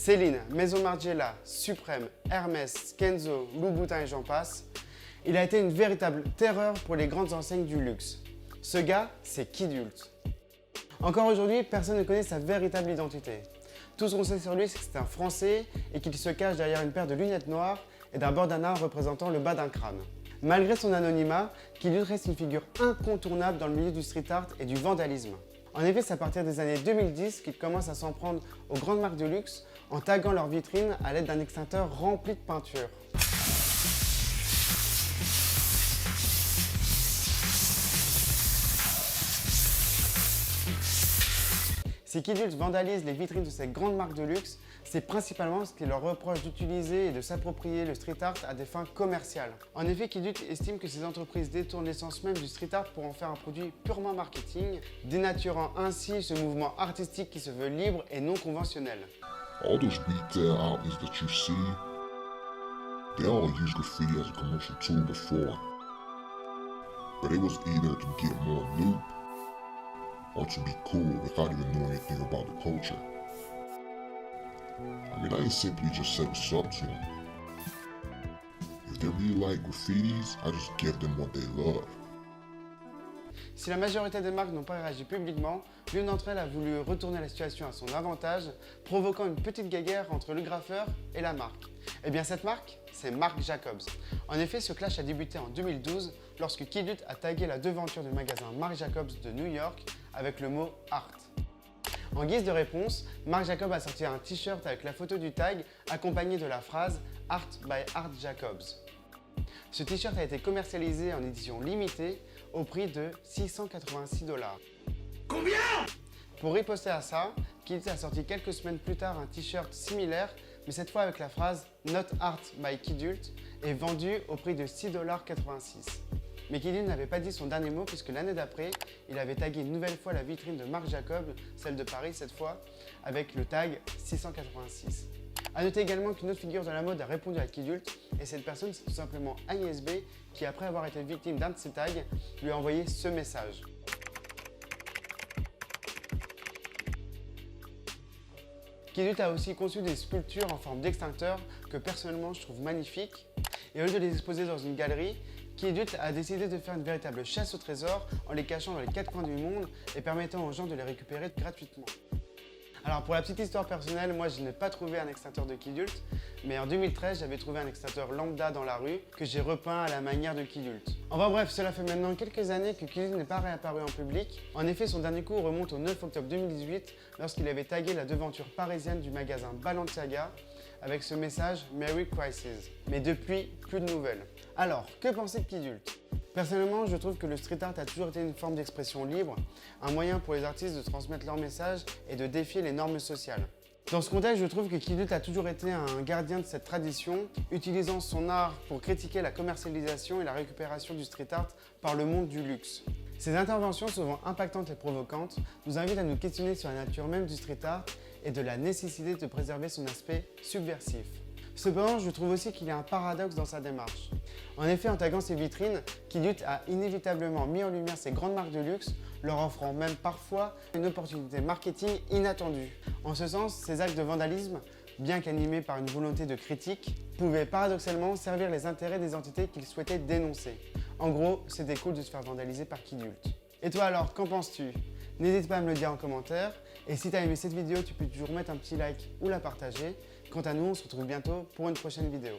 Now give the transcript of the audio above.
Céline, Maison Margiela, Suprême, Hermès, Kenzo, Louboutin et j'en passe, il a été une véritable terreur pour les grandes enseignes du luxe. Ce gars, c'est Kidult. Encore aujourd'hui, personne ne connaît sa véritable identité. Tout ce qu'on sait sur lui, c'est que c'est un Français et qu'il se cache derrière une paire de lunettes noires et d'un bandana représentant le bas d'un crâne. Malgré son anonymat, Kidult reste une figure incontournable dans le milieu du street art et du vandalisme. En effet, c'est à partir des années 2010 qu'il commence à s'en prendre aux grandes marques de luxe en taguant leurs vitrines à l'aide d'un extincteur rempli de peinture. Si Kidult vandalise les vitrines de ces grandes marques de luxe, c'est principalement ce qu'il leur reproche d'utiliser et de s'approprier le street art à des fins commerciales. En effet, Kidult estime que ces entreprises détournent l'essence même du street art pour en faire un produit purement marketing, dénaturant ainsi ce mouvement artistique qui se veut libre et non conventionnel. All those retail outlets that you see, they all used graffiti as a commercial tool before. But it was either to get more loot or to be cool without even knowing anything about the culture. I mean, I ain't simply just said what's up to them. If they really like graffitis, I just give them what they love. Si la majorité des marques n'ont pas réagi publiquement, l'une d'entre elles a voulu retourner la situation à son avantage, provoquant une petite guéguerre entre le graffeur et la marque. Et bien cette marque, c'est Marc Jacobs. En effet, ce clash a débuté en 2012 lorsque Kidult a tagué la devanture du magasin Marc Jacobs de New York avec le mot « Art ». En guise de réponse, Marc Jacobs a sorti un t-shirt avec la photo du tag accompagné de la phrase « Art by Art Jacobs ». Ce t-shirt a été commercialisé en édition limitée au prix de 686 $. Combien? Pour riposter à ça, Kidult a sorti quelques semaines plus tard un t-shirt similaire, mais cette fois avec la phrase Not Art by Kidult et vendu au prix de 6,86 $. Mais Kidult n'avait pas dit son dernier mot puisque l'année d'après, il avait tagué une nouvelle fois la vitrine de Marc Jacobs, celle de Paris cette fois, avec le tag 686. A noter également qu'une autre figure de la mode a répondu à Kidult et cette personne c'est tout simplement Agnès B qui après avoir été victime d'un de ses tags lui a envoyé ce message. Kidult a aussi conçu des sculptures en forme d'extincteur que personnellement je trouve magnifiques et au lieu de les exposer dans une galerie, Kidult a décidé de faire une véritable chasse au trésor en les cachant dans les quatre coins du monde et permettant aux gens de les récupérer gratuitement. Alors pour la petite histoire personnelle, moi je n'ai pas trouvé un extincteur de Kidult, mais en 2013 j'avais trouvé un extincteur lambda dans la rue que j'ai repeint à la manière de Kidult. Enfin bref, cela fait maintenant quelques années que Kidult n'est pas réapparu en public. En effet, son dernier coup remonte au 9 octobre 2018 lorsqu'il avait tagué la devanture parisienne du magasin Balenciaga avec ce message « Merry Crisis ». Mais depuis, plus de nouvelles. Alors, que penser de Kidult ? Personnellement, je trouve que le street art a toujours été une forme d'expression libre, un moyen pour les artistes de transmettre leur message et de défier les normes sociales. Dans ce contexte, je trouve que Kidult a toujours été un gardien de cette tradition, utilisant son art pour critiquer la commercialisation et la récupération du street art par le monde du luxe. Ces interventions, souvent impactantes et provocantes, nous invitent à nous questionner sur la nature même du street art et de la nécessité de préserver son aspect subversif. Cependant, je trouve aussi qu'il y a un paradoxe dans sa démarche. En effet, en taguant ses vitrines, Kidult a inévitablement mis en lumière ces grandes marques de luxe, leur offrant même parfois une opportunité marketing inattendue. En ce sens, ces actes de vandalisme, bien qu'animés par une volonté de critique, pouvaient paradoxalement servir les intérêts des entités qu'ils souhaitaient dénoncer. En gros, c'était cool de se faire vandaliser par Kidult. Et toi alors, qu'en penses-tu? N'hésite pas à me le dire en commentaire. Et si tu as aimé cette vidéo, tu peux toujours mettre un petit like ou la partager. Quant à nous, on se retrouve bientôt pour une prochaine vidéo.